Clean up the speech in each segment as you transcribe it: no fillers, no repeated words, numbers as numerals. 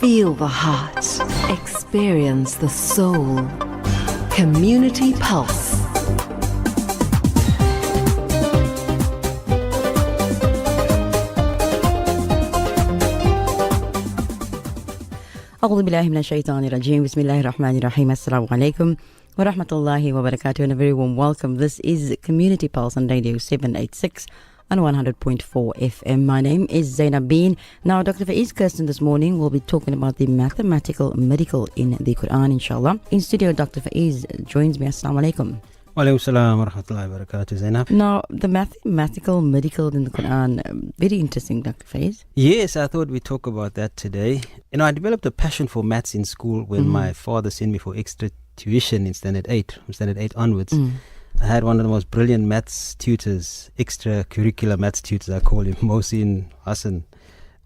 Feel the heart. Experience the soul. Community Pulse. أعوذ بالله من الشيطان الرجيم بسم الله الرحمن الرحيم السلام عليكم ورحمة الله وبركاته and a very warm welcome. This is Community Pulse on Radio 786 on 100.4 FM. My name is Zainab Bean. Now Dr. Faiez Kirsten this morning will be talking about the mathematical miracle in the Qur'an, inshallah. In studio, Dr. Faiez joins me. Assalamu alaikum. Walaikum salam wa rahmatullahi wa barakatuh, Zainab. Now, the mathematical miracle in the Quran, very interesting, Dr. Faiez. Yes, I thought we'd talk about that today. You know, I developed a passion for maths in school when my father sent me for extra tuition in Standard 8, from Standard 8 onwards. I had one of the most brilliant maths tutors, extracurricular maths tutors, I call him, Mohsin Hassan.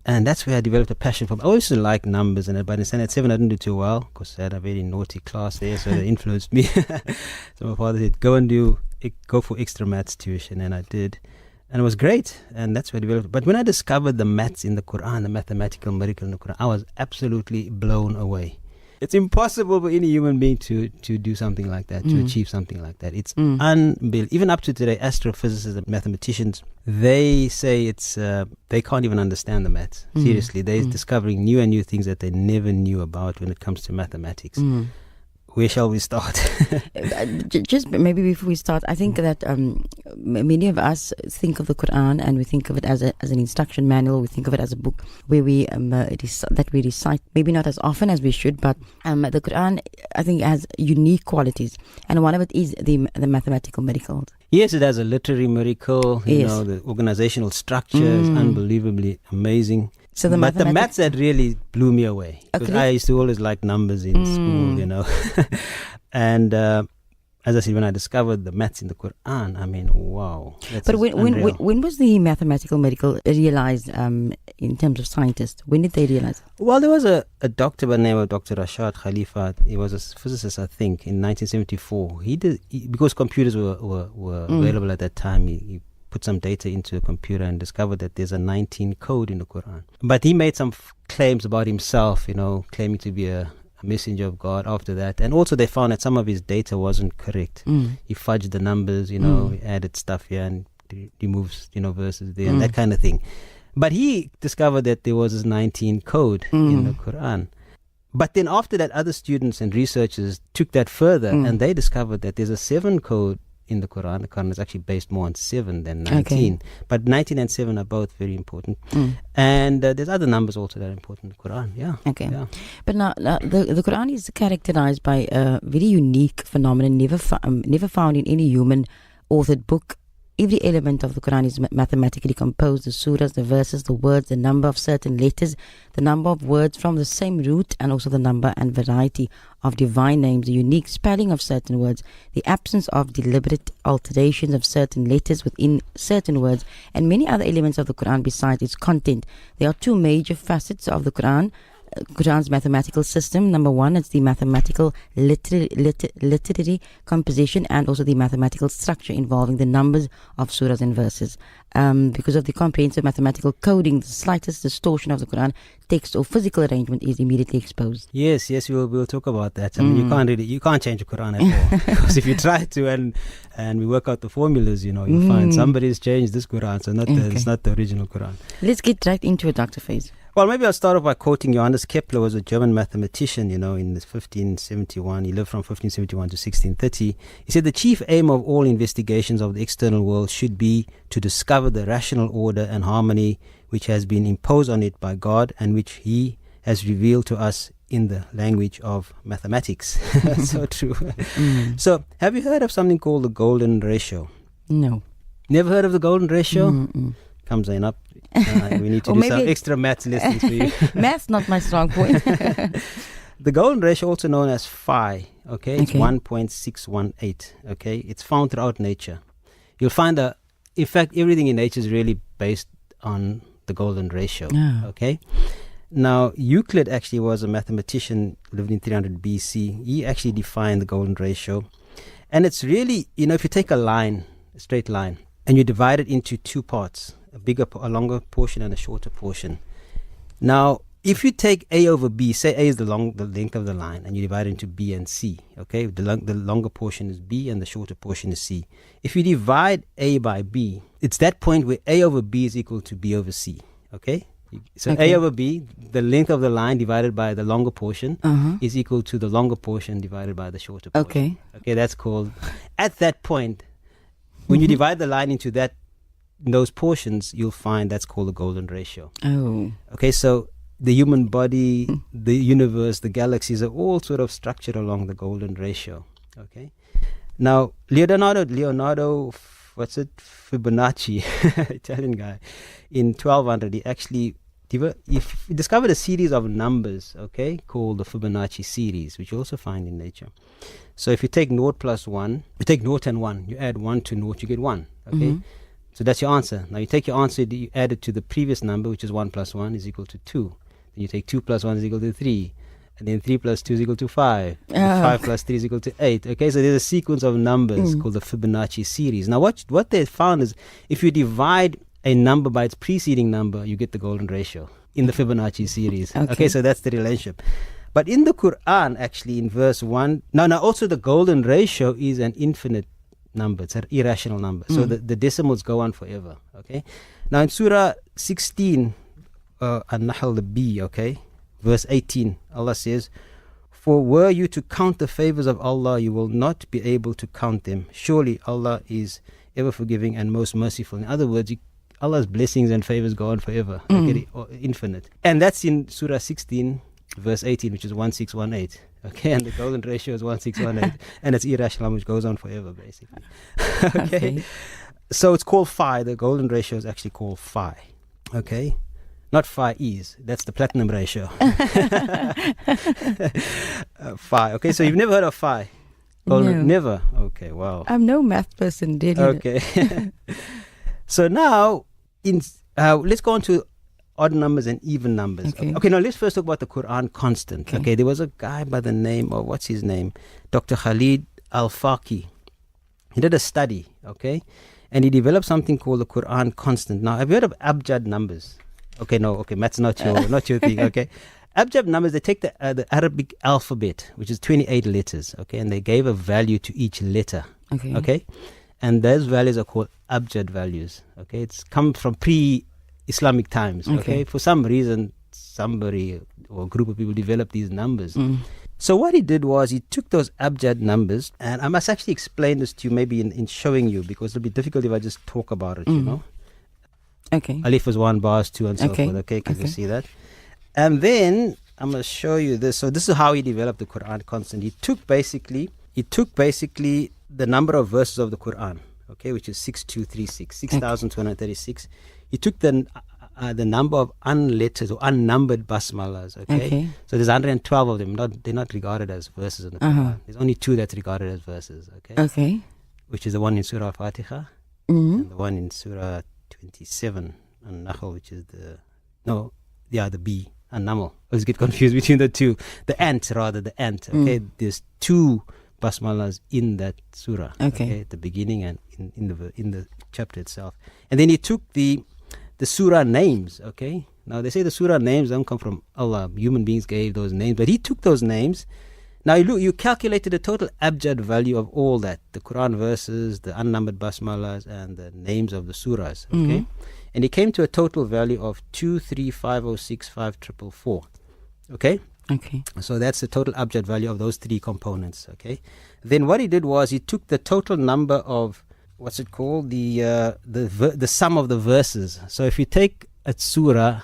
And that's where I developed a passion for. I always used to like numbers, but in Standard 7 I didn't do too well because I had a very naughty class there, so that influenced me. So my father said, go for extra maths tuition, and I did. And it was great, and that's where I developed. But when I discovered the maths in the Quran, the mathematical miracle in the Quran, I was absolutely blown away. It's impossible for any human being to do something like that, to achieve something like that. It's unbelievable. Even up to today, astrophysicists and mathematicians, they say it's they can't even understand the maths. Seriously, they're discovering new and new things that they never knew about when it comes to mathematics. Where shall we start? Just maybe before we start, I think that many of us think of the Quran and we think of it as an instruction manual. We think of it as a book where we recite, maybe not as often as we should, but the Quran, I think, has unique qualities, and one of it is the mathematical miracles. Yes, it has a literary miracle. You know, the organizational structure is unbelievably amazing. So but the maths that really blew me away. Because I used to always like numbers in school, you know. And as I said, when I discovered the maths in the Quran, I mean, wow. But when was the mathematical miracle realized in terms of scientists? When did they realize? Well, there was a doctor by the name of Dr. Rashad Khalifa. He was a physicist, I think, in 1974. Because computers were available at that time, he put some data into a computer and discovered that there's a 19 code in the Quran. But he made some claims about himself, you know, claiming to be a messenger of God after that. And also they found that some of his data wasn't correct. He fudged the numbers, you know, he added stuff here and removes, you know, verses there and that kind of thing. But he discovered that there was this 19 code in the Quran. But then after that, other students and researchers took that further and they discovered that there's a 7 code in the Quran. The Quran is actually based more on 7 than 19. Okay. But 19 and 7 are both very important. And there's other numbers also that are important in the Quran. Yeah. Okay. Yeah. But now, the Quran is characterized by a very unique phenomenon never found in any human authored book. Every element of the Quran is mathematically composed. The surahs, the verses, the words, the number of certain letters, the number of words from the same root, and also the number and variety of divine names, the unique spelling of certain words, the absence of deliberate alterations of certain letters within certain words, and many other elements of the Quran besides its content. There are two major facets of the Quran's mathematical system. Number one, it's the mathematical literary composition and also the mathematical structure involving the numbers of surahs and verses. Because of the comprehensive mathematical coding, the slightest distortion of the Quran text or physical arrangement is immediately exposed. Yes, we'll talk about that. I mean, you can't change the Quran at all. Because if you try to and we work out the formulas, you know, you find somebody's changed this Quran, so it's not the original Quran. Let's get right into it, Dr. Faiez. Well, maybe I'll start off by quoting Johannes Kepler. Was a German mathematician, you know, in 1571. He lived from 1571 to 1630. He said the chief aim of all investigations of the external world should be to discover the rational order and harmony which has been imposed on it by God and which he has revealed to us in the language of mathematics. So true. So, have you heard of something called the golden ratio? No. Never heard of the golden ratio? Come Zain up. We need to do some extra maths lessons for you. Math's not my strong point. The golden ratio, also known as phi, it's 1.618. Okay, it's found throughout nature. You'll find in fact, everything in nature is really based on the golden ratio. Okay. Now, Euclid actually was a mathematician, lived in 300 BC. He actually defined the golden ratio. And it's really, if you take a straight line, and you divide it into two parts, a longer portion and a shorter portion. Now, if you take A over B, say A is the length of the line, and you divide it into B and C, okay? The longer portion is B and the shorter portion is C. If you divide A by B, it's that point where A over B is equal to B over C, okay? So Okay. A over B, the length of the line divided by the longer portion is equal to the longer portion divided by the shorter portion. Okay. Okay, that's called, at that point, when you divide the line into those portions, you'll find that's called the golden ratio. Oh. Okay, so the human body, the universe, the galaxies are all sort of structured along the golden ratio. Okay. Now, Leonardo, Fibonacci, Italian guy, in 1200, he actually he discovered a series of numbers, okay, called the Fibonacci series, which you also find in nature. So if you take 0 plus 1, you take 0 and 1, you add 1 to 0, you get 1, okay? So that's your answer. Now you take your answer, you add it to the previous number, which is 1 plus 1 is equal to 2. Then you take 2 plus 1 is equal to 3. And then 3 plus 2 is equal to 5. And 5 plus 3 is equal to 8. Okay, so there's a sequence of numbers called the Fibonacci series. Now what they found is if you divide a number by its preceding number, you get the golden ratio in the Fibonacci series. Okay, so that's the relationship. But in the Qur'an, actually, in verse 1, now also the golden ratio is an infinite number. It's an irrational number. So the decimals go on forever. Okay. Now in Surah 16, An-Nahl, the B, okay, verse 18, Allah says, "For were you to count the favors of Allah, you will not be able to count them. Surely Allah is ever forgiving and most merciful." In other words, Allah's blessings and favors go on forever, okay, infinite. And that's in Surah 16, verse 18, which is 1618. Okay, and the golden ratio is 1618, and it's irrational, which goes on forever, basically. Okay, so it's called phi. The golden ratio is actually called phi. Okay, not Faiez. That's the platinum ratio. Phi. Okay, so you've never heard of phi? Golden, No. never. Okay, wow. I'm no math person, did you? Okay. So now, let's go on to odd numbers and even numbers. Okay. Now let's first talk about the Quran constant. Okay, there was a guy by the name of, what's his name? Dr. Khalid Al-Faqi. He did a study, okay, and he developed something called the Quran constant. Now, have you heard of abjad numbers? Okay, math's not your thing, okay. Abjad numbers, they take the Arabic alphabet, which is 28 letters, okay, and they gave a value to each letter, okay. And those values are called abjad values, okay. It's come from pre-Islamic times, okay. For some reason, somebody or a group of people developed these numbers. So what he did was he took those abjad numbers, and I must actually explain this to you maybe in showing you, because it'll be difficult if I just talk about it, you know. Okay. Alif is 1, Ba is 2, and so forth, okay, can you see that? And then I'm going to show you this. So this is how he developed the Quran constant. He took basically the number of verses of the Quran, okay, which is 6236, 6,236. He took the number of unlettered or unnumbered basmalas, okay? So there's 112 of them. They're not regarded as verses in the Quran. There's only 2 that's regarded as verses, okay? Which is the one in Surah Fatiha and the one in Surah 27, An-Nahl, which is the B, An-Naml. I always get confused between the two. The ant, okay? There's 2 basmalas in that surah, okay, at the beginning and in the chapter itself. And then he took the surah names, okay? Now they say the surah names don't come from Allah. Human beings gave those names, but he took those names. Now you calculated the total abjad value of all that, the Quran verses, the unnumbered basmalas, and the names of the surahs, okay? And he came to a total value of 235065444, okay? Okay. So that's the total abjad value of those 3 components, okay? Then what he did was he took the total number of, what's it called, the sum of the verses. So if you take a surah,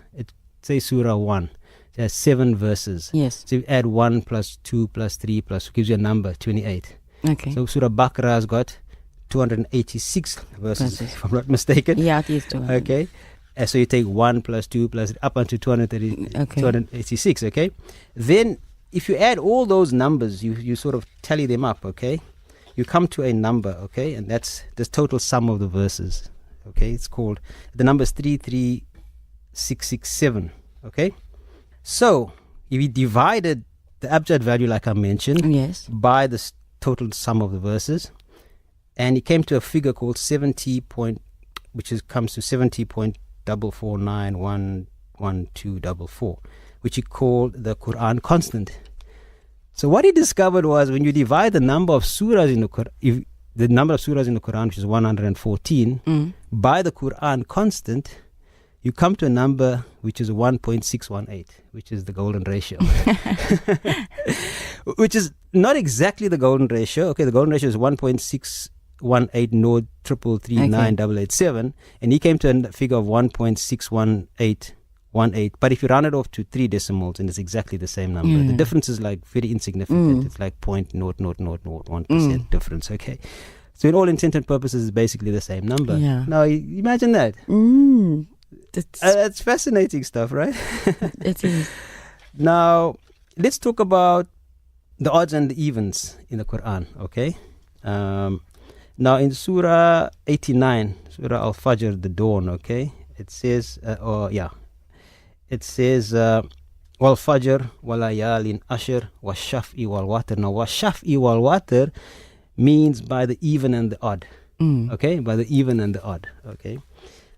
say surah 1, it has 7 verses. Yes. So you add 1 plus 2 plus 3 plus, gives you a number, 28. Okay. So Surah Baqarah has got 286 verses, if I'm not mistaken. Yeah, it is 200. Okay. So you take 1 plus 2 plus up until 286, okay? Then if you add all those numbers, you sort of tally them up, okay? You come to a number, okay? And that's the total sum of the verses, okay? It's called, the number is 33667, okay? So if we divided the abjad value, like I mentioned, by the total sum of the verses, and it came to a figure called 70 point, which comes to 70.449111 1244, which he called the Qur'an constant. So what he discovered was when you divide the number of surahs in the Quran, the number of surahs in the Quran, which is 114, by the Qur'an constant, you come to a number which is 1.618, which is the golden ratio. Which is not exactly the golden ratio. Okay, the golden ratio is 1.618 node 3339887, and he came to a figure of 1.61818. But if you round it off to 3 decimals, and it's exactly the same number. The difference is like very insignificant. It's like 0.0001% difference. Okay, so in all intents and purposes, it's basically the same number. Yeah. Now imagine that. That's fascinating stuff, right? It is. Now let's talk about the odds and the evens in the Quran. Okay. Now in Surah 89, Surah Al-Fajr, the dawn. Okay, it says, it says, wal fajr walayalin ashr washaf'i wal watr. Now washaf'i wal watr means by the even and the odd. Okay, by the even and the odd. Okay,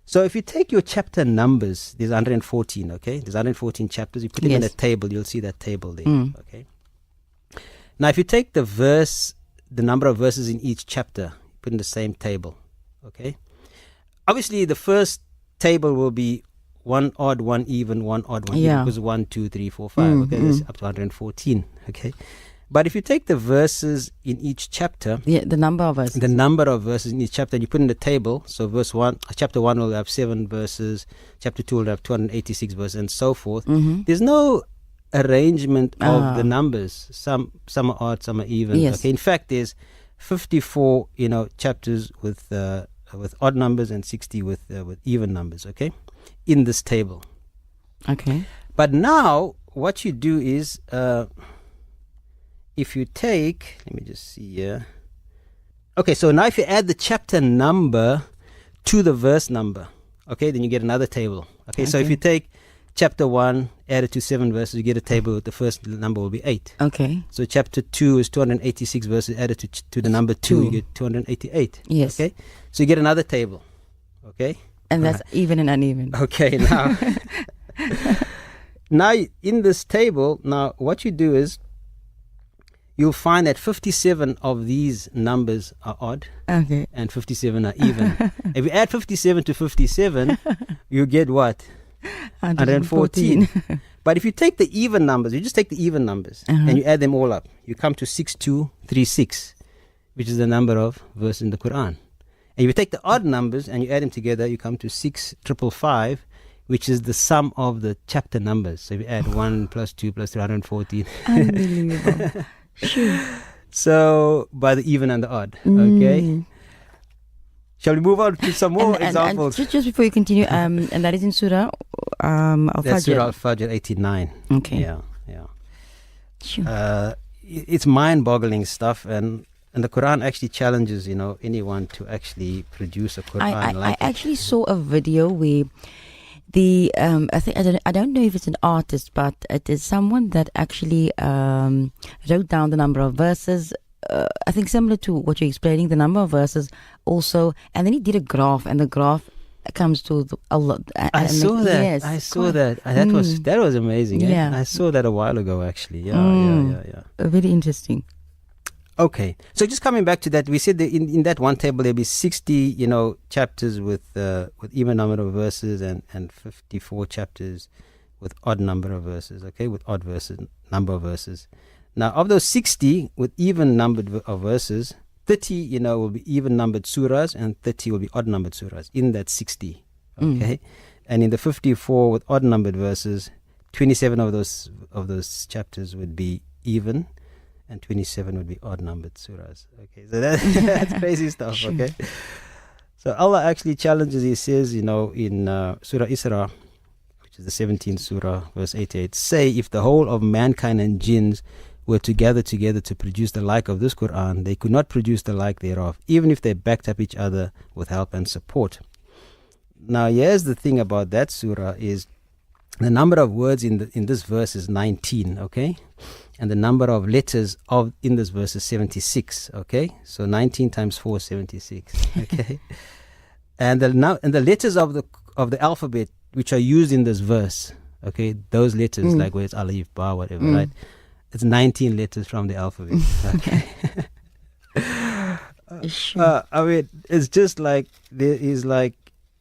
so if you take your chapter numbers, there's 114. Okay, there's 114 chapters. You put them in a table, you'll see that table there. Okay. Now if you take the verse, the number of verses in each chapter, put in the same table. Okay, obviously the first table will be one odd, one even, one odd, one even, because 1, 2, 3, 4, 5. Okay, that's up to 114. Okay, but if you take the verses in each chapter, the number of verses, in each chapter, and you put in the table, so chapter 1 will have 7 verses, chapter 2 will have 286 verses, and so forth. There's no arrangement of the numbers. Some are odd, some are even. Okay, in fact, there's 54 chapters with odd numbers and 60 with even numbers. Okay, in this table. Okay, but now what you do is if you take, let me just see here. Okay, so now if you add the chapter number to the verse number, okay, then you get another table. Okay, so if you take chapter 1 added to 7 verses, you get a table with the first number will be 8. Okay. So chapter 2 is 286 verses added to the number 2, you get 288. Yes. Okay, so you get another table. Okay, and that's even and uneven. Okay, now now in this table, now what you do is you'll find that 57 of these numbers are odd, okay, and 57 are even. If you add 57 to 57, you get what? 114. But if you take the even numbers, you just take the even numbers and you add them all up, you come to 6236, which is the number of verses in the Quran. And if you take the odd numbers and you add them together, you come to 6555, which is the sum of the chapter numbers. So if you add 1 plus 2 plus 314. Unbelievable. Sure. So by the even and the odd. Okay. Shall we move on to some more examples? And just before you continue, and that is in Surah Al-Fajr. That's Surah Al-Fajr 89. Okay. Yeah. Sure. It's mind-boggling stuff, and the Quran actually challenges anyone to actually produce a Quran I actually saw a video where the I don't know if it's an artist, but it is someone that actually wrote down the number of verses. I think similar to what you're explaining, the number of verses also, and then he did a graph, and the graph comes to a lot. I saw that. Yes, I saw that. That was amazing. Yeah. I saw that a while ago, actually. Yeah. Very interesting. Okay, so just coming back to that, we said that in that one table there'll be 60, chapters with even number of verses, and 54 chapters with odd number of verses. Okay, with odd number of verses. Now, of those 60 with even numbered of verses, 30, will be even numbered surahs, and 30 will be odd numbered surahs in that 60. Okay, and in the 54 with odd numbered verses, 27 of those chapters would be even, and 27 would be odd numbered surahs. Okay, so that's crazy stuff. Okay, so Allah actually challenges. He says, in Surah Isra, which is the 17th surah, verse 88, say, if the whole of mankind and jinns were to gather together to produce the like of this Quran, they could not produce the like thereof, even if they backed up each other with help and support. Now, here's the thing about that surah is the number of words in this verse is 19, okay? And the number of letters in this verse is 76, okay? So 19 times 4 is 76, okay? And the letters of the alphabet which are used in this verse, okay, those letters, like where it's alif, ba, whatever, right? It's 19 letters from the alphabet. Okay. I mean, it's just like there is like,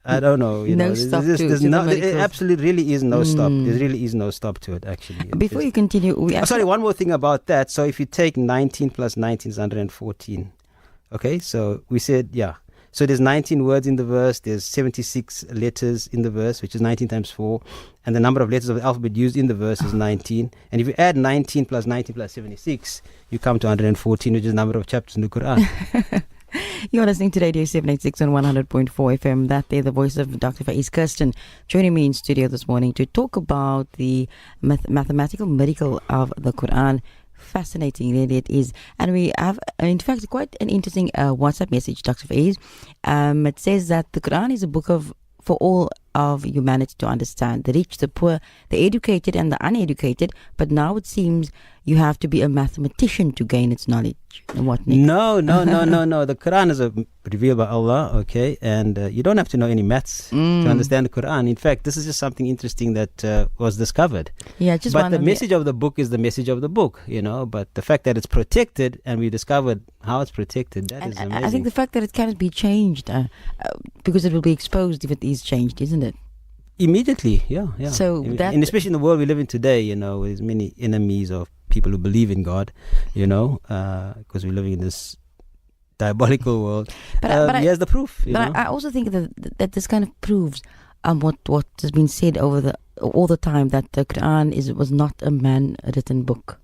I don't know, there absolutely really is no stop. There really is no stop to it, actually. Before you continue, sorry, one more thing about that. So if you take 19 plus 19 is 114. Okay, so we said, so there's 19 words in the verse, there's 76 letters in the verse, which is 19 times 4, and the number of letters of the alphabet used in the verse is 19. And if you add 19 plus 76, you come to 114, which is the number of chapters in the Quran. You're listening to Radio 786 on 100.4 FM. That there, the voice of Dr. Faiez Kirsten, joining me in studio this morning to talk about the mathematical miracle of the Quran. Fascinating, really it is. And we have, in fact, quite an interesting WhatsApp message, Dr. Faiez. It says that the Quran is a book for all of humanity to understand, the rich, the poor, the educated and the uneducated. But now it seems you have to be a mathematician to gain its knowledge. And what next? No. The Quran is revealed by Allah, okay? And you don't have to know any maths to understand the Quran. In fact, this is just something interesting that was discovered. Yeah, but the message of the book is the message of the book, But the fact that it's protected and we discovered how it's protected, that is amazing. I think the fact that it cannot be changed because it will be exposed if it is changed, isn't it? Immediately, yeah. So and especially in the world we live in today, there's many enemies of people who believe in God, because we're living in this diabolical world. But here's the proof. I also think that this kind of proves what has been said all the time, that the Quran was not a man-written book.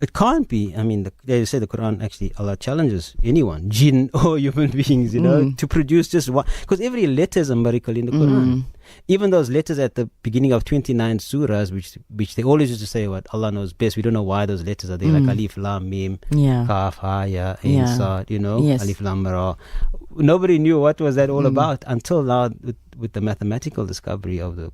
It can't be. I mean, they say the Quran, actually, Allah challenges anyone, jinn or human beings, to produce just one. Because every letter is a miracle in the Quran. Even those letters at the beginning of 29 surahs, which they always used to say, what Allah knows best. We don't know why those letters are there, like Alif, Lam, Mim, Kaf, Ha, Ya, Ain, Sad, Yes. Alif, Lam, Ra. Nobody knew what was that all about until now with the mathematical discovery of the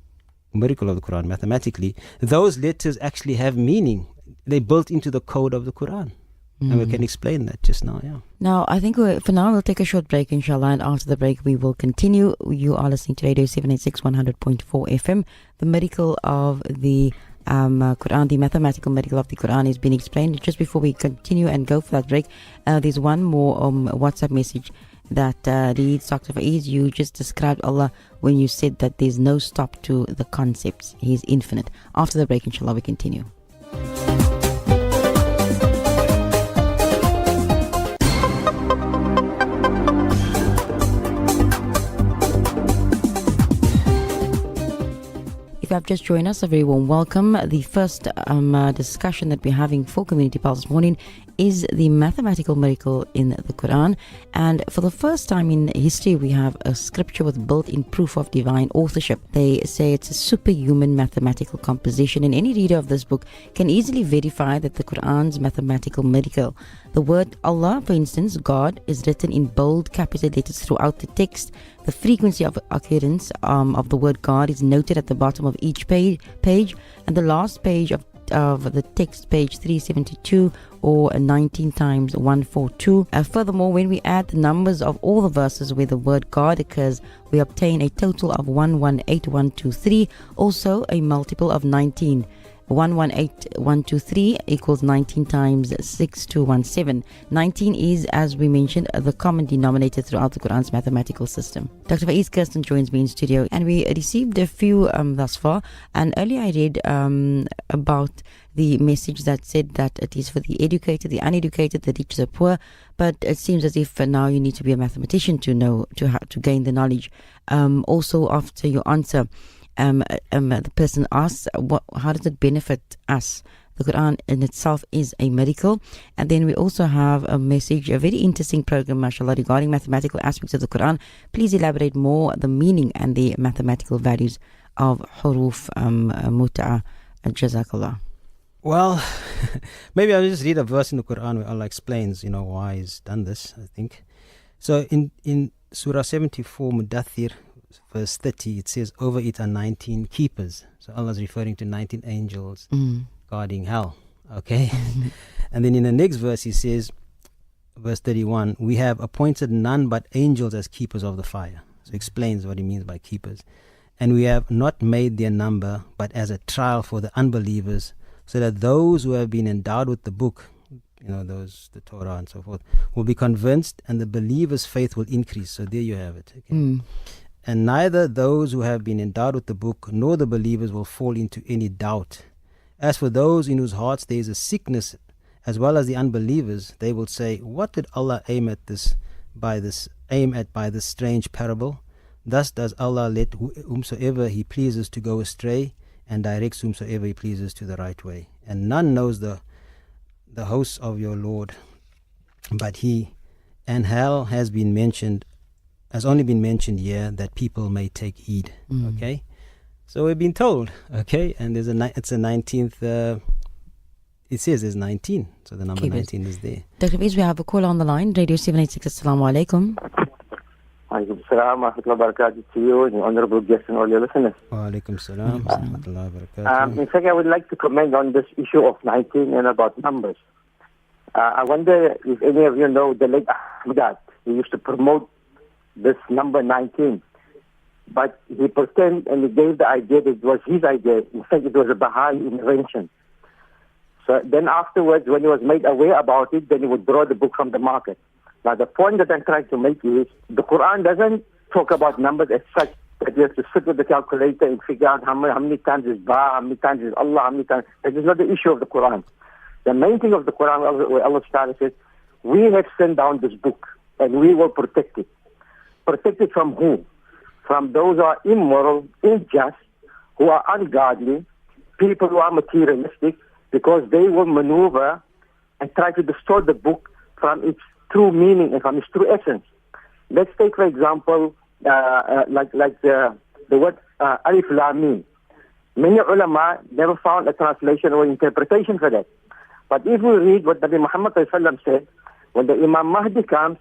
miracle of the Quran. Mathematically, those letters actually have meaning. They built into the code of the Quran. And we can explain that just now, Now, I think for now we'll take a short break, inshallah, and after the break we will continue. You are listening to Radio 786 100.4 FM. The miracle of the Quran, the mathematical miracle of the Quran is being explained. Just before we continue and go for that break, there's one more WhatsApp message that reads, Dr. Faiez, you just described Allah when you said that there's no stop to the concepts. He is infinite. After the break, inshallah, we continue. If you have just joined us, a very warm welcome. The first discussion that we're having for Community Pulse this morning is the mathematical miracle in the Quran. And for the first time in history, we have a scripture with built-in proof of divine authorship. They say it's a superhuman mathematical composition, and any reader of this book can easily verify that the Quran's mathematical miracle. The word Allah, for instance, God, is written in bold capital letters throughout the text. The frequency of occurrence of the word God is noted at the bottom of each page, and the last page of the text, page 372, or 19 times 142. Furthermore, when we add the numbers of all the verses where the word God occurs, we obtain a total of 118123, also a multiple of 19. 118123 equals 19 times 6217. 19 is, as we mentioned, the common denominator throughout the Quran's mathematical system. Dr. Faiez Kirsten joins me in studio, and we received a few thus far. And earlier I read about the message that said that it is for the educated, the uneducated, the rich, the poor. But it seems as if now you need to be a mathematician to know to gain the knowledge. Also, after your answer, the person asks, how does it benefit us? The Quran in itself is a miracle. And then we also have a message, a very interesting program, mashallah, regarding mathematical aspects of the Quran. Please elaborate more the meaning and the mathematical values of huruf muta'a. Jazakallah. Well, maybe I'll just read a verse in the Quran where Allah explains, why He's done this, I think. So in Surah 74, Mudathir, verse 30, it says, over it are 19 keepers. So Allah is referring to 19 angels guarding hell. Okay? And then in the next verse, He says, verse 31, we have appointed none but angels as keepers of the fire. So He explains what He means by keepers. And we have not made their number, but as a trial for the unbelievers, so that those who have been endowed with the book, the Torah and so forth, will be convinced, and the believers' faith will increase. So there you have it. Okay? And neither those who have been endowed with the book nor the believers will fall into any doubt. As for those in whose hearts there is a sickness, as well as the unbelievers, they will say, what did Allah aim at by this strange parable? Thus does Allah let whomsoever He pleases to go astray, and directs whomsoever He pleases to the right way. And none knows the hosts of your Lord but He. And hell has only been mentioned here that people may take heed. Okay, so we've been told. Okay, and it's a 19th. It says there's 19, so the number 19 is there. Dr. Faiez, we have a call on the line. Radio 786. Assalamu alaikum. Alaikum salam wa rahmatullahi wa barakatuh to you and your honorable guests and all your listeners. Wa alaikum salam wa rahmatullahi wa barakatuh. In fact, I would like to comment on this issue of 19 and about numbers. I wonder if any of you know the late Ahmad. He used to promote this number 19. But he pretended and he gave the idea that it was his idea. In fact, it was a Baha'i invention. So then afterwards, when he was made aware about it, then he would draw the book from the market. Now, the point that I'm trying to make is the Qur'an doesn't talk about numbers as such, that you have to sit with the calculator and figure out how many times is Ba, how many times is Allah, how many times. That is not the issue of the Qur'an. The main thing of the Qur'an, where Allah started, says, we have sent down this book and we will protect it. Protect it from who? From those who are immoral, unjust, who are ungodly, people who are materialistic, because they will maneuver and try to distort the book from its true meaning and from its true essence. Let's take, for example, like the word Alif Lam Mim. Many ulama never found a translation or interpretation for that. But if we read what Nabi Muhammad said, when the Imam Mahdi comes,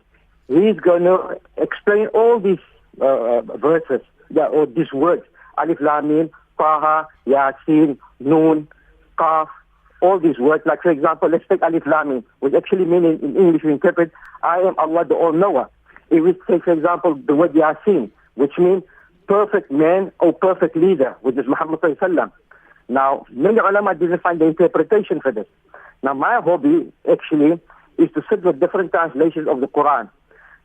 he's going to explain all these verses, or these words. Alif Lam Mim, Taha, Yasin, Noon, Qaf, all these words. Like, for example, let's take Alif Lam Mim, which actually means in English we interpret, I am Allah the All-Knower. If we take, for example, the word Yasin, which means perfect man or perfect leader, which is Muhammad sallallahu. Now, many ulama didn't find the interpretation for this. Now, my hobby, actually, is to sit with different translations of the Qur'an.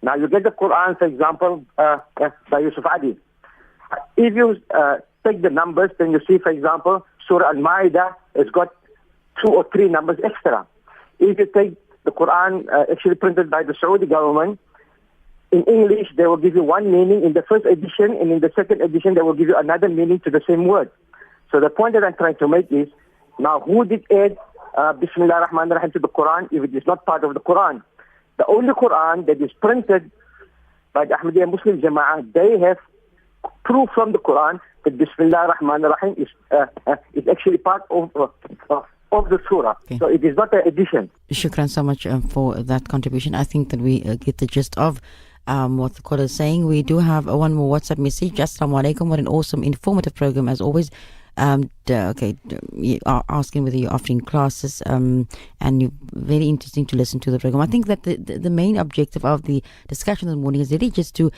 Now, you get the Qur'an, for example, by Yusuf Adi. If you take the numbers, then you see, for example, Surah Al-Ma'idah has got 2 or 3 numbers extra. If you take the Qur'an actually printed by the Saudi government, in English, they will give you one meaning in the first edition, and in the second edition, they will give you another meaning to the same word. So the point that I'm trying to make is, now who did add Bismillah ar-Rahman ar-Rahim to the Qur'an if it is not part of the Qur'an? The only Qur'an that is printed by the Ahmadiyya Muslim Jama'ah, they have proof from the Qur'an that Bismillah ar-Rahman ar-Rahim is actually part of the surah. Okay. So it is not an addition. Shukran so much for that contribution. I think that we get the gist of what the caller is saying. We do have one more WhatsApp message. Assalamu alaikum. What an awesome, informative program as always. You are asking whether you're offering classes, and you're very interesting to listen to the program. I think that the main objective of the discussion this morning is really just to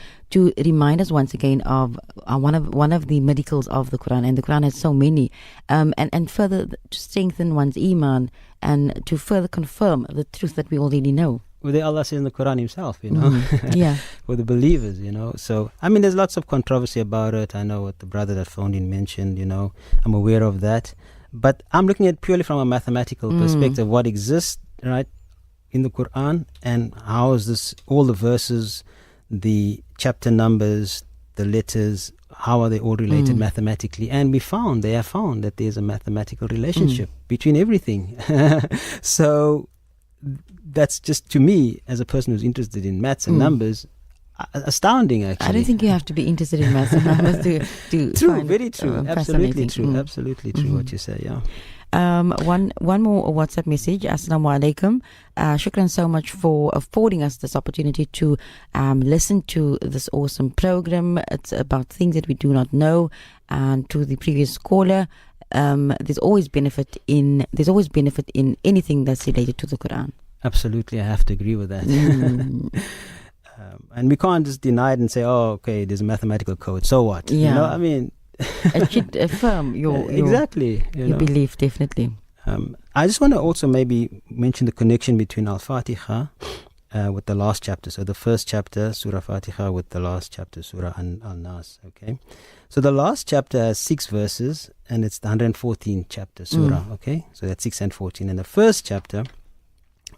remind us once again of one of the miracles of the Quran, and the Quran has so many, and further to strengthen one's iman and to further confirm the truth that we already know. Well, Allah says in the Quran Himself, Yeah. For the believers, So, I mean, there's lots of controversy about it. I know what the brother that phoned in mentioned, I'm aware of that. But I'm looking at purely from a mathematical perspective, what exists, right, in the Quran, and how is this, all the verses, the chapter numbers, the letters, how are they all related mathematically? And they have found that there's a mathematical relationship between everything. So, that's just, to me, as a person who's interested in maths and numbers, astounding, actually. I don't think you have to be interested in maths and numbers to true, find very true, absolutely true, absolutely true what you say, yeah. One more WhatsApp message. Assalamu alaikum. Shukran so much for affording us this opportunity to listen to this awesome program. It's about things that we do not know. And to the previous caller, there's always benefit in anything that's related to the Quran. Absolutely, I have to agree with that. And we can't just deny it and say, oh, okay, there's a mathematical code, so what? Yeah. I mean, It should affirm your exactly. your belief, definitely. I just want to also maybe mention the connection between Al-Fatiha with the last chapter. So the first chapter, Surah Fatiha, with the last chapter, Surah Al-Nas. Okay, so the last chapter has 6 verses, and it's the 114th chapter, Surah. Okay, so that's 6 and 14. And the first chapter,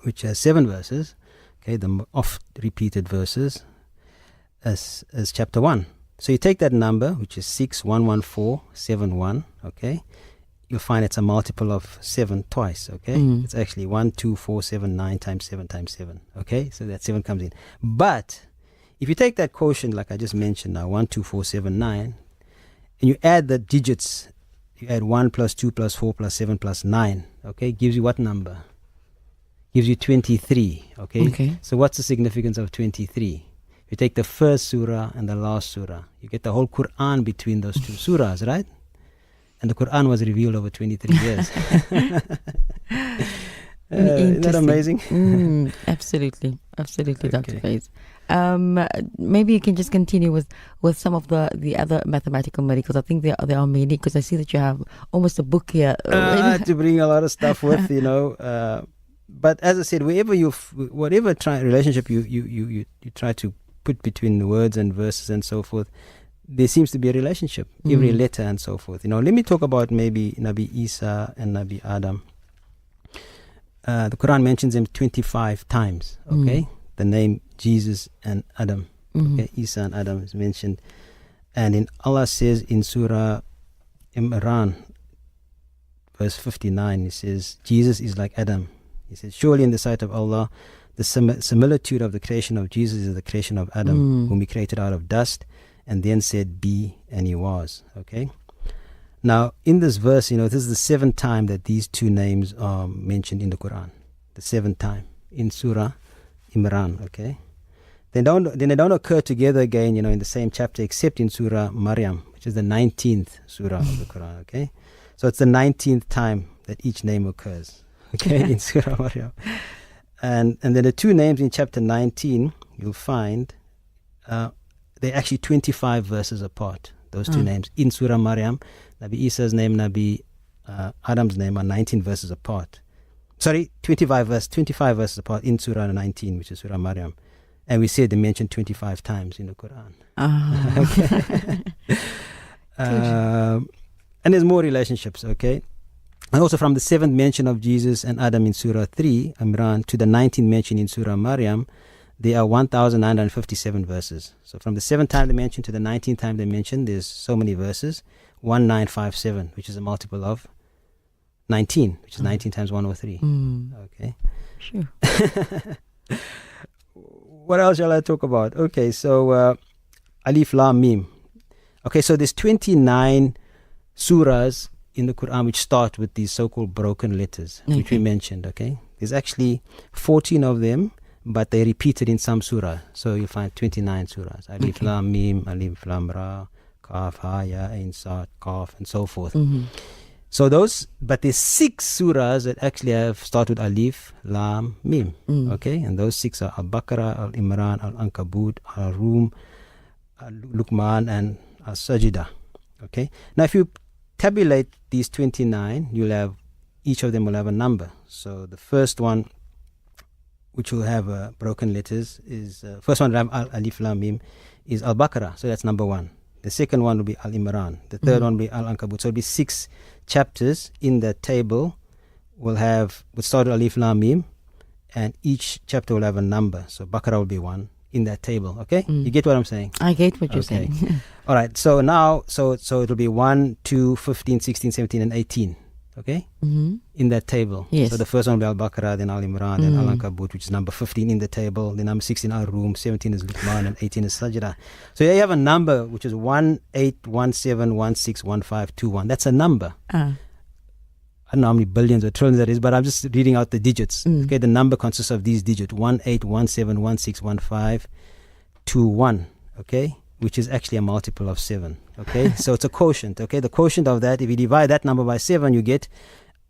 which has 7 verses, okay, the oft repeated verses, as chapter 1. So you take that number, which is 6,114,71. Okay, you'll find it's a multiple of 7 twice. Okay, it's actually 1,2,4,7,9 times 7 times 7. Okay, so that 7 comes in. But if you take that quotient, like I just mentioned now, 1,2,4,7,9, and you add the digits, you add 1 plus 2 plus 4 plus 7 plus 9. Okay, gives you what number? Gives you 23. Okay. So what's the significance of 23? You take the first surah and the last surah, you get the whole Qur'an between those 2 surahs, right? And the Qur'an was revealed over 23 years. Isn't that amazing? Absolutely, Dr. Faiez. Maybe you can just continue with some of the other mathematical miracles. I think there are many, because I see that you have almost a book here. I had to bring a lot of stuff with, but as I said, whatever relationship you try to put between the words and verses and so forth, there seems to be a relationship, every letter and so forth. Let me talk about maybe Nabi Isa and Nabi Adam. The Quran mentions them 25 times, okay? The name Jesus and Adam, okay? Isa and Adam is mentioned. And in Allah says in Surah Imran, verse 59, He says, Jesus is like Adam. He says, surely in the sight of Allah, the similitude of the creation of Jesus is the creation of Adam, whom He created out of dust, and then said, be, and he was. Okay? Now, in this verse, this is the 7th time that these 2 names are mentioned in the Quran. The 7th time in Surah Imran. Okay? Then they don't occur together again, in the same chapter, except in Surah Maryam, which is the 19th Surah of the Quran. Okay? So it's the 19th time that each name occurs. Okay? In Surah Maryam. And then the 2 names in chapter 19, you'll find they're actually 25 verses apart, those 2 names. In Surah Maryam, Nabi Isa's name, Nabi Adam's name are 19 verses apart. Sorry, 25 verses apart in Surah 19, which is Surah Maryam. And we said they mentioned 25 times in the Quran. And there's more relationships, okay? And also from the 7th mention of Jesus and Adam in Surah 3, Imran, to the 19th mention in Surah Maryam, there are 1,957 verses. So from the 7th time they mentioned to the 19th time they mentioned, there's so many verses. 1957, which is a multiple of 19, which is 19 times 103. Okay. Sure. What else shall I talk about? Okay, so Alif Lam Mim. Okay, so there's 29 surahs in the Quran which start with these so-called broken letters, which we mentioned. Okay, there's actually 14 of them, but they repeated in some surah. So you'll find 29 surahs. Alif Lam Mim, Alif Lam Ra, Kaf, Ha, Ya, Ain, Sad, Kaf, and so forth. So but there's 6 surahs that actually have started with Alif, Lam, Mim. Okay, and those 6 are Al-Baqarah, Al-Imran, Al-Ankabut, Al-Rum, Al-Luqman, and Al-Sajdah. Okay, now if you tabulate these 29, each of them will have a number. So the first one, which will have broken letters, is first one will have Alif Lam Mim, is Al-Baqarah. So that's number 1. The second one will be Al-Imran. The third one will be Al-Ankabut. So it'll be 6 chapters in that table will start with Alif Lam Mim, and each chapter will have a number. So Baqarah will be 1 in that table. Okay, you get what I'm saying? I get what you're saying. All right. So now, so it'll be 1, 2, 15, 16, 17, and 18. Okay, in that table. Yes. So the first one will be Al-Baqarah, then Al-Imran, then Al-Ankabut, which is number 15 in the table. Then number 16 Al-Rum, 17 is Luqman, and 18 is Sajdah. So here you have a number which is 1, 8, 1, 7, 1, 6, 1, 5, 2, 1. That's a number. I don't know how many billions or trillions that is, but I'm just reading out the digits. Okay, the number consists of these digits: 1, 8, 1, 7, 1, 6, 1, 5, 2, 1. Okay, which is actually a multiple of 7. Okay, so it's a quotient. Okay, the quotient of that, if you divide that number by 7, you get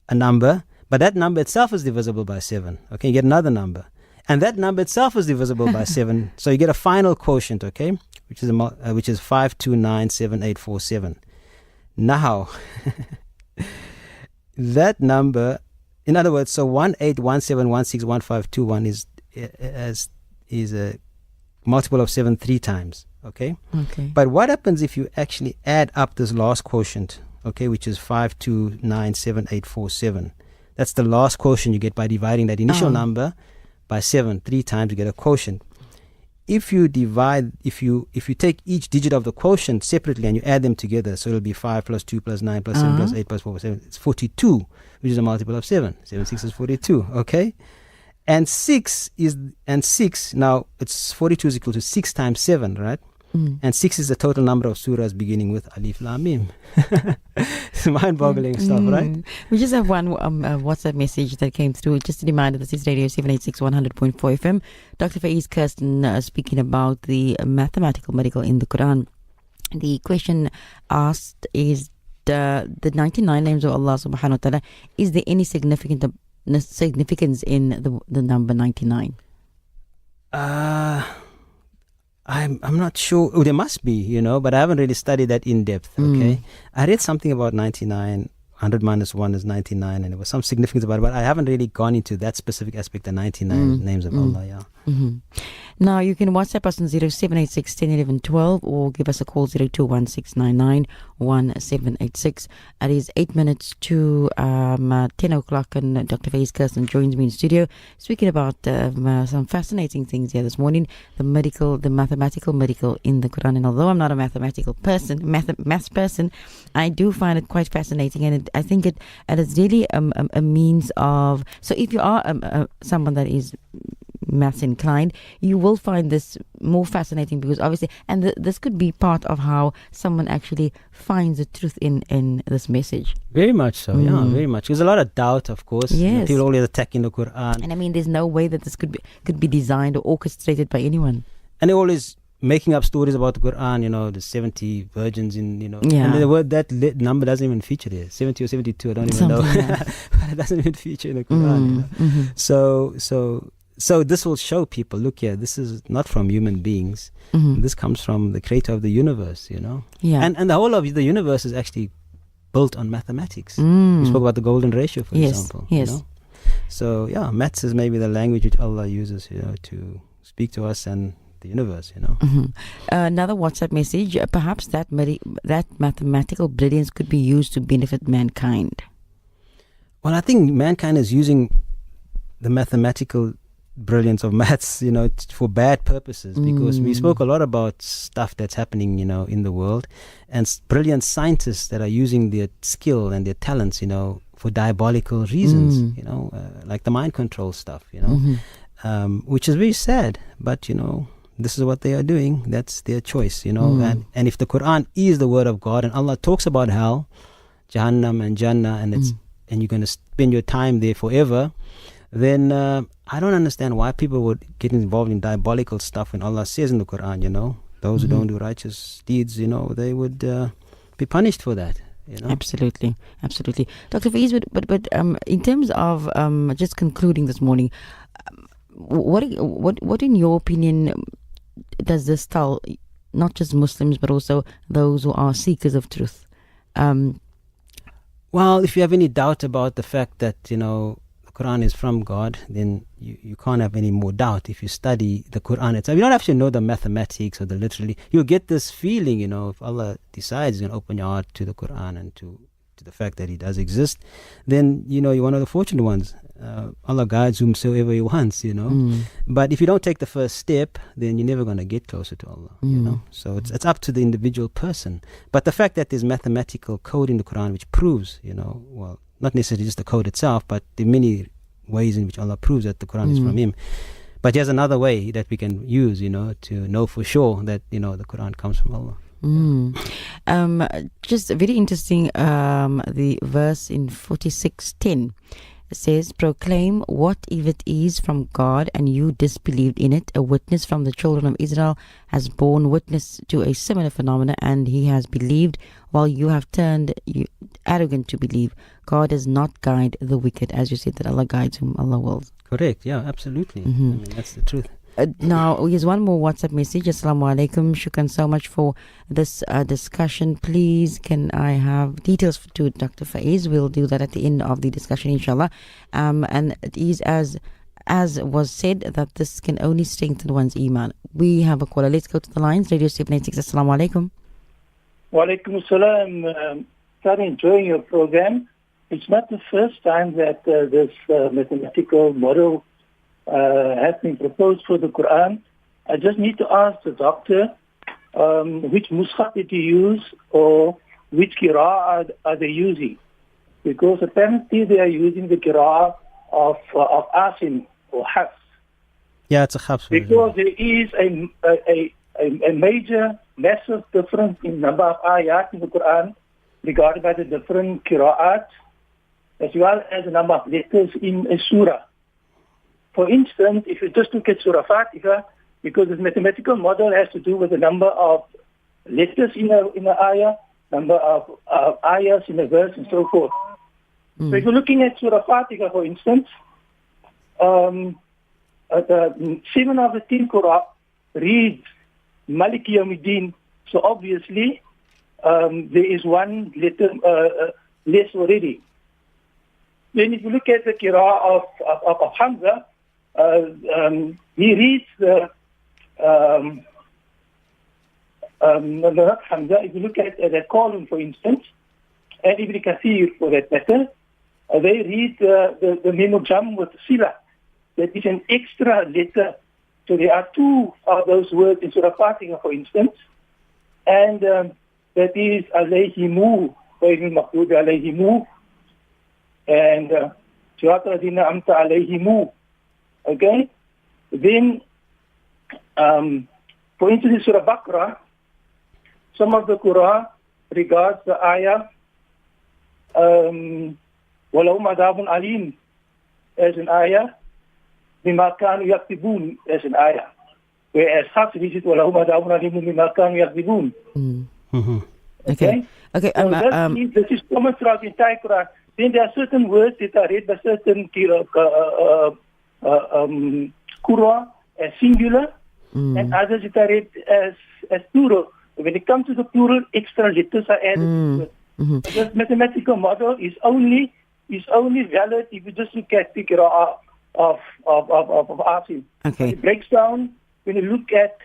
a number, but that number itself is divisible by 7. Okay, you get another number, and that number itself is divisible by 7. So you get a final quotient. Okay, which is 5297847. Now, that number, in other words, so 1817161521 is a multiple of 7 3 times. Okay? Okay. But what happens if you actually add up this last quotient, okay, which is 5297,847? That's the last quotient you get by dividing that initial number by 7 3 times. You get a quotient. If you take each digit of the quotient separately and you add them together, so it'll be 5 plus 2 plus 9 plus 7 plus 8 plus 4 plus 7. It's 42, which is a multiple of 7. 7 6 is 42. Okay. And 6 now it's 42 is equal to 6 times 7, right? And 6 is the total number of surahs beginning with Alif Lam Mim. It's mind-boggling stuff, right? We just have one WhatsApp message that came through. Just a reminder, this is Radio 786 100.4 FM. Dr. Faiez, Kirsten speaking about the mathematical miracle in the Quran. The question asked is the 99 names of Allah subhanahu wa ta'ala, is there any significance in the number 99? I'm not sure. Oh, there must be, but I haven't really studied that in depth. Okay, I read something about 99. 100 minus 1 is 99, and there was some significance about it, but I haven't really gone into that specific aspect, the 99 names of Allah. Yeah. Now, you can WhatsApp us on 0786 10 11 12 or give us a call 021699 1786. It is 8 minutes to 10 o'clock, and Dr. Faiez Kirsten joins me in studio speaking about some fascinating things here this morning, the mathematical miracle in the Quran. And although I'm not a mathematical person, maths person, I do find it quite fascinating, and I think it is really a means of, so if you are someone that is maths inclined, you will find this more fascinating, because obviously, and this could be part of how someone actually finds the truth in this message. Very much so, yeah, very much. There's a lot of doubt, of course. Yes. People always attacking the Quran. And I mean, there's no way that this could be designed or orchestrated by anyone. And they're always making up stories about the Quran, the 70 virgins and Yeah. and the word, that number doesn't even feature there. 70 or 72, I don't even know. But it doesn't even feature in the Quran. So this will show people, look here, this is not from human beings. This comes from the creator of the universe, Yeah. And the whole of the universe is actually built on mathematics. We spoke about the golden ratio, for example. Yes. So yeah, maths is maybe the language which Allah uses, to speak to us and the universe, Another WhatsApp message, perhaps that mathematical brilliance could be used to benefit mankind. Well, I think mankind is using the mathematical brilliance of maths, for bad purposes, because we spoke a lot about stuff that's happening, in the world, and brilliant scientists that are using their skill and their talents, for diabolical reasons, like the mind control stuff, which is very sad, but, this is what they are doing. That's their choice, and if the Quran is the word of God, and Allah talks about hell, Jahannam and Jannah, and you're going to spend your time there forever, then I don't understand why people would get involved in diabolical stuff when Allah says in the Quran, those who don't do righteous deeds, they would be punished for that. Absolutely. Dr. Faiez, but in terms of just concluding this morning, what in your opinion does this tell not just Muslims but also those who are seekers of truth? Well, if you have any doubt about the fact that the Quran is from God, then you can't have any more doubt if you study the Quran itself. You don't have to know the mathematics or the literally. You'll get this feeling, if Allah decides He's going to open your heart to the Quran and to the fact that He does exist, then you're one of the fortunate ones. Allah guides whomsoever He wants, But if you don't take the first step, then you're never going to get closer to Allah, So it's up to the individual person. But the fact that there's mathematical code in the Quran which proves, well, not necessarily just the code itself, but the many ways in which Allah proves that the Quran is from Him. But there's another way that we can use, to know for sure that, the Quran comes from Allah. Just very interesting, the verse in 46:10 says, proclaim what if it is from God and you disbelieved in it. A witness from the children of Israel has borne witness to a similar phenomena, and he has believed while you have turned arrogant to believe. God does not guide the wicked, as you said, that Allah guides whom Allah wills. Correct, yeah, absolutely. I mean, that's the truth. Now, here's one more WhatsApp message. Assalamu alaikum. Shukran so much for this discussion. Please, can I have details to Dr. Faiez? We'll do that at the end of the discussion, inshallah. And it is as was said, that this can only strengthen one's iman. We have a caller. Let's go to the lines. Radio 786. Assalamu alaikum. Wa alaikum assalam. Started enjoying your program. It's not the first time that this mathematical model has been proposed for the Quran. I just need to ask the doctor which mushaf did he use, or which qira'ah are they using? Because apparently they are using the qira'ah of Asim or Hafs. Yeah, it's a Hafs. Because there is a major, massive difference in number of ayat in the Quran regarded by the different qira'at, as well as the number of letters in a surah. For instance, if you just look at Surah Fatiha, because this mathematical model has to do with the number of letters in a ayah, number of ayahs in a verse, and so forth. So if you're looking at Surah Fatiha, for instance, 7 of the 10 Qur'an reads Maliki Yawmiddin. So obviously, there is one letter less already. Then if you look at the Qira'ah of Hamza, he reads not Hamza. If you look at that column, for instance, and Ibn Kathir, for that matter, they read the Mem Jam with Sila. That is an extra letter. So there are 2 of those words in Surah Fatiha, for instance, and that is Alayhimu, Ghayril Maghdubi Alayhimu, and Siratal Ladhina Amta Alayhimu. Okay? Then, for instance, in Surah Baqarah, some of the Qur'an regards the ayah وَلَهُمْ عَذَابٌ عَلِيمٌ as an ayah, بِمَا كَانُوا يَكْذِبُونَ as an ayah. Whereas Hafs reads it وَلَهُمْ عَذَابٌ عَلِيمٌ بِمَا كَانُوا يَكْذِبُونَ. Okay. So this is common throughout the entire Quran. Then there are certain words that are read by certain Qur'an as singular, and others that are read as plural. When it comes to the plural, extra letters are added. This mathematical model is only valid if you just look at the Qira'ah of Asim. Okay. It breaks down when you look at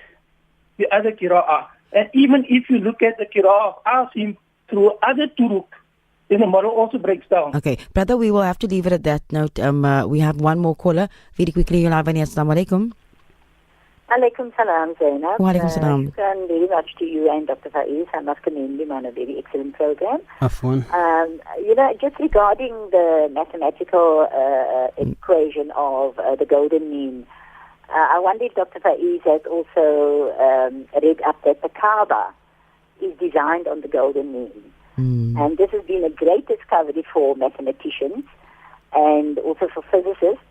the other Qira'ah. And even if you look at the Qira'ah of Asim through other turuk, then the model also breaks down. Okay. Brother, we will have to leave it at that note. We have one more caller. Very quickly, you're live on. Assalamu alaikum. Alaikum salam, Zainab. Wa alaikum salam. Shukran very much to you and Dr. Faiez. I must commend him on a very excellent program. Afwan. Just regarding the mathematical equation of the golden mean, I wonder if Dr. Faiez has also read up that the Kaaba is designed on the golden mean. And this has been a great discovery for mathematicians and also for physicists.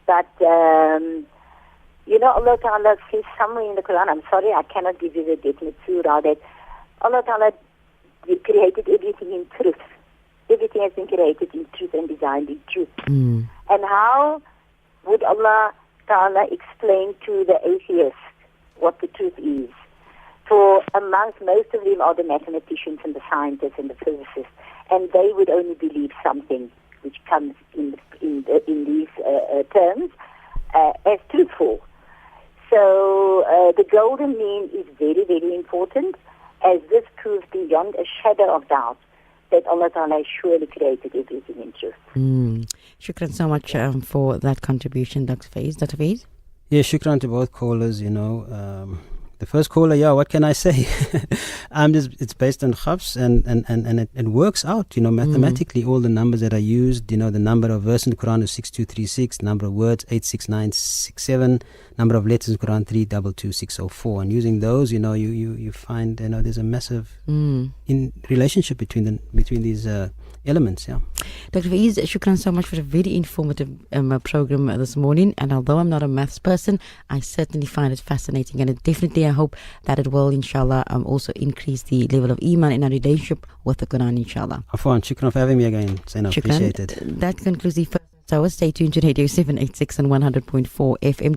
But Allah Ta'ala says somewhere in the Quran, I'm sorry, I cannot give you the definite surah, that Allah Ta'ala created everything in truth. Everything has been created in truth and designed in truth. And how would Allah Ta'ala explain to the atheist what the truth is? For amongst most of them are the mathematicians and the scientists and the physicists, and they would only believe something which comes in these terms as truthful. So the golden mean is very, very important, as this proves beyond a shadow of doubt that Allah Ta'ala has surely created everything in truth. Shukran so much for that contribution, Dr. Faiez. Dr. Faiez? Yeah, shukran to both callers, The first caller, what can I say? It's based on Hafs, and it works out, mathematically, all the numbers that are used, the number of verses in the Quran is 6236, number of words 86967, number of letters in the Quran 322604. And using those, you find, there's a massive in relationship between these elements, yeah. Dr. Faiez, shukran so much for a very informative program this morning. And although I'm not a maths person, I certainly find it fascinating, and it definitely, I hope that it will, inshallah, also increase the level of iman in our relationship with the Quran, inshallah. Afwan, shukran for having me again. Zainab, appreciate it. That concludes the first hour. Stay tuned to Radio 786 and 100.4 FM.